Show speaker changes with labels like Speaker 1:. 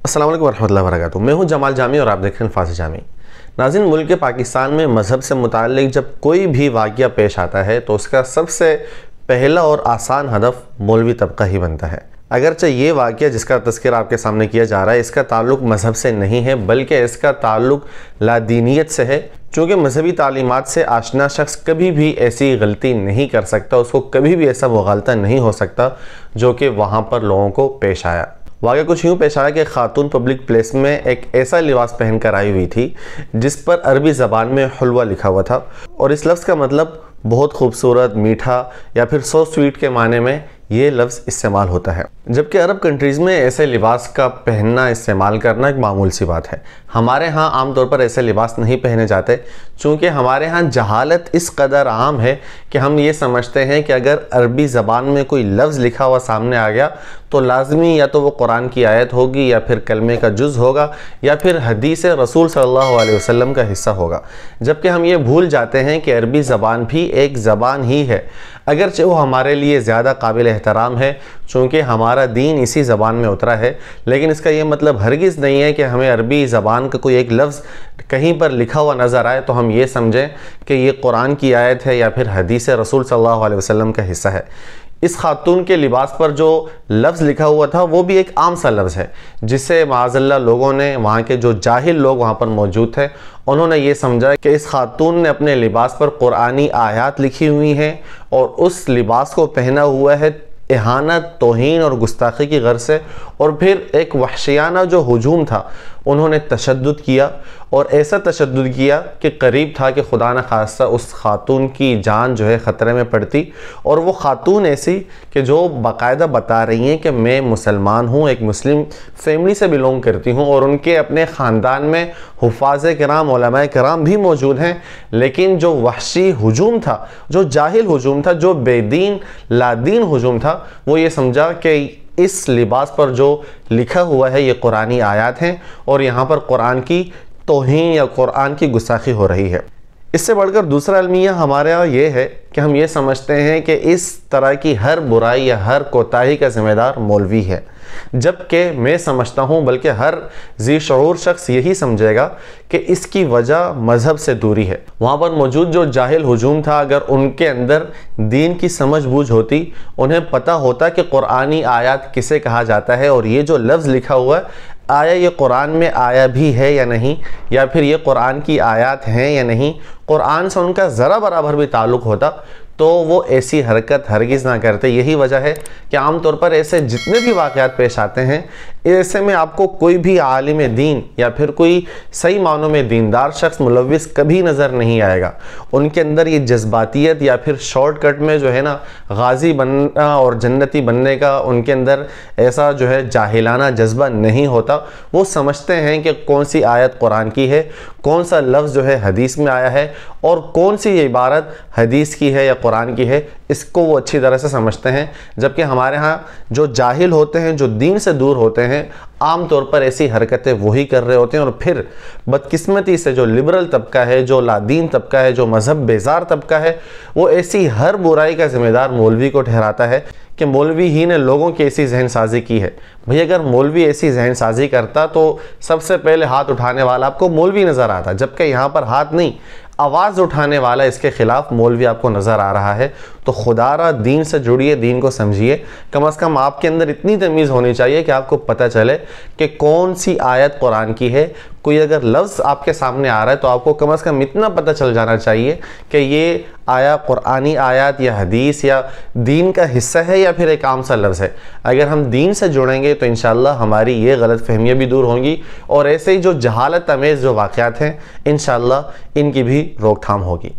Speaker 1: السلام علیکم ورحمۃ اللہ وبرکاتہ۔ میں ہوں جمال جامی اور آپ دیکھ رہے ہیں فارسی جامی۔ ناظرین، ملک پاکستان میں مذہب سے متعلق جب کوئی بھی واقعہ پیش آتا ہے تو اس کا سب سے پہلا اور آسان ہدف مولوی طبقہ ہی بنتا ہے۔ اگرچہ یہ واقعہ جس کا تذکرہ آپ کے سامنے کیا جا رہا ہے اس کا تعلق مذہب سے نہیں ہے بلکہ اس کا تعلق لادینیت سے ہے، چونکہ مذہبی تعلیمات سے آشنا شخص کبھی بھی ایسی غلطی نہیں کر سکتا، اس کو کبھی بھی ایسا مغالطہ نہیں ہو سکتا جو کہ وہاں پر لوگوں کو پیش آیا۔ واقعہ کچھ یوں پیش آیا کہ خاتون پبلک پلیس میں ایک ایسا لباس پہن کر آئی ہوئی تھی جس پر عربی زبان میں حلوہ لکھا ہوا تھا، اور اس لفظ کا مطلب بہت خوبصورت، میٹھا یا پھر سو سویٹ کے معنی میں یہ لفظ استعمال ہوتا ہے، جبکہ عرب کنٹریز میں ایسے لباس کا پہننا استعمال کرنا ایک معمول سی بات ہے۔ ہمارے ہاں عام طور پر ایسے لباس نہیں پہنے جاتے، چونکہ ہمارے ہاں جہالت اس قدر عام ہے کہ ہم یہ سمجھتے ہیں کہ اگر عربی زبان میں کوئی لفظ لکھا ہوا سامنے آ گیا تو لازمی یا تو وہ قرآن کی آیت ہوگی یا پھر کلمے کا جز ہوگا یا پھر حدیث رسول صلی اللہ علیہ وسلم کا حصہ ہوگا، جبکہ ہم یہ بھول جاتے ہیں کہ عربی زبان بھی ایک زبان ہی ہے، اگرچہ وہ ہمارے لیے زیادہ قابل احترام ہے چونکہ ہمارا دین اسی زبان میں اترا ہے، لیکن اس کا یہ مطلب ہرگز نہیں ہے کہ ہمیں عربی زبان کا کوئی ایک لفظ کہیں پر لکھا ہوا نظر آئے تو ہم یہ سمجھیں کہ یہ قرآن کی آیت ہے یا پھر حدیث رسول صلی اللہ علیہ وسلم کا حصہ ہے۔ اس خاتون کے لباس پر جو لفظ لکھا ہوا تھا وہ بھی ایک عام سا لفظ ہے، جسے معاذ اللہ لوگوں نے، وہاں کے جو جاہل لوگ وہاں پر موجود تھے، انہوں نے یہ سمجھا کہ اس خاتون نے اپنے لباس پر قرآنی آیات لکھی ہوئی ہیں اور اس لباس کو پہنا ہوا ہے اہانت، توہین اور گستاخی کی غرض سے، اور پھر ایک وحشیانہ جو ہجوم تھا انہوں نے تشدد کیا، اور ایسا تشدد کیا کہ قریب تھا کہ خدا نہ خواستہ اس خاتون کی جان جو ہے خطرے میں پڑتی، اور وہ خاتون ایسی کہ جو باقاعدہ بتا رہی ہیں کہ میں مسلمان ہوں، ایک مسلم فیملی سے بلونگ کرتی ہوں، اور ان کے اپنے خاندان میں حفاظ کرام، علماء کرام بھی موجود ہیں، لیکن جو وحشی ہجوم تھا، جو جاہل ہجوم تھا، جو بے دین لادین ہجوم تھا، وہ یہ سمجھا کہ اس لباس پر جو لکھا ہوا ہے یہ قرآنی آیات ہیں اور یہاں پر قرآن کی توہین یا قرآن کی گستاخی ہو رہی ہے۔ اس سے بڑھ کر دوسرا المیہ ہمارے یہاں یہ ہے کہ ہم یہ سمجھتے ہیں کہ اس طرح کی ہر برائی یا ہر کوتاہی کا ذمہ دار مولوی ہے، جبکہ میں سمجھتا ہوں بلکہ ہر ذی شعور شخص یہی سمجھے گا کہ اس کی وجہ مذہب سے دوری ہے۔ وہاں پر موجود جو جاہل ہجوم تھا، اگر ان کے اندر دین کی سمجھ بوجھ ہوتی، انہیں پتہ ہوتا کہ قرآنی آیات کسے کہا جاتا ہے اور یہ جو لفظ لکھا ہوا ہے آیا یہ قرآن میں آیا بھی ہے یا نہیں، یا پھر یہ قرآن کی آیات ہیں یا نہیں، قرآن سے ان کا ذرا برابر بھی تعلق ہوتا تو وہ ایسی حرکت ہرگز نہ کرتے۔ یہی وجہ ہے کہ عام طور پر ایسے جتنے بھی واقعات پیش آتے ہیں ایسے میں آپ کو کوئی بھی عالم دین یا پھر کوئی صحیح معنوں میں دیندار شخص ملوث کبھی نظر نہیں آئے گا۔ ان کے اندر یہ جذباتیت یا پھر شارٹ کٹ میں جو ہے نا غازی بننا اور جنتی بننے کا ان کے اندر ایسا جو ہے جاہلانہ جذبہ نہیں ہوتا۔ وہ سمجھتے ہیں کہ کون سی آیت قرآن کی ہے، کون سا لفظ جو ہے حدیث میں آیا ہے اور کون سی یہ عبارت حدیث کی ہے یا قرآن کی ہے، اس کو وہ اچھی طرح سے سمجھتے ہیں، جبکہ ہمارے ہاں جو جاہل ہوتے ہیں، جو دین سے دور ہوتے ہیں، عام طور پر ایسی حرکتیں وہی کر رہے ہوتے ہیں، اور پھر بدقسمتی سے جو لبرل طبقہ ہے، جو لادین طبقہ ہے، جو مذہب بیزار طبقہ ہے، وہ ایسی ہر برائی کا ذمہ دار مولوی کو ٹھہراتا ہے کہ مولوی ہی نے لوگوں کی ایسی ذہن سازی کی ہے۔ بھئی اگر مولوی ایسی ذہن سازی کرتا تو سب سے پہلے ہاتھ اٹھانے والا آپ کو مولوی نظر آتا، جبکہ یہاں پر ہاتھ نہیں، آواز اٹھانے والا اس کے خلاف مولوی آپ کو نظر آ رہا ہے۔ تو خدا را دین سے جڑیے، دین کو سمجھیے، کم از کم آپ کے اندر اتنی تمیز ہونی چاہیے کہ آپ کو پتہ چلے کہ کون سی آیت قرآن کی ہے۔ کوئی اگر لفظ آپ کے سامنے آ رہا ہے تو آپ کو کم از کم اتنا پتہ چل جانا چاہیے کہ یہ آیا قرآنی آیات یا حدیث یا دین کا حصہ ہے یا پھر ایک عام سا لفظ ہے۔ اگر ہم دین سے جڑیں گے تو انشاءاللہ ہماری یہ غلط فہمیاں بھی دور ہوں گی، اور ایسے ہی جو جہالت امیز جو واقعات ہیں انشاءاللہ ان کی بھی روک تھام ہوگی۔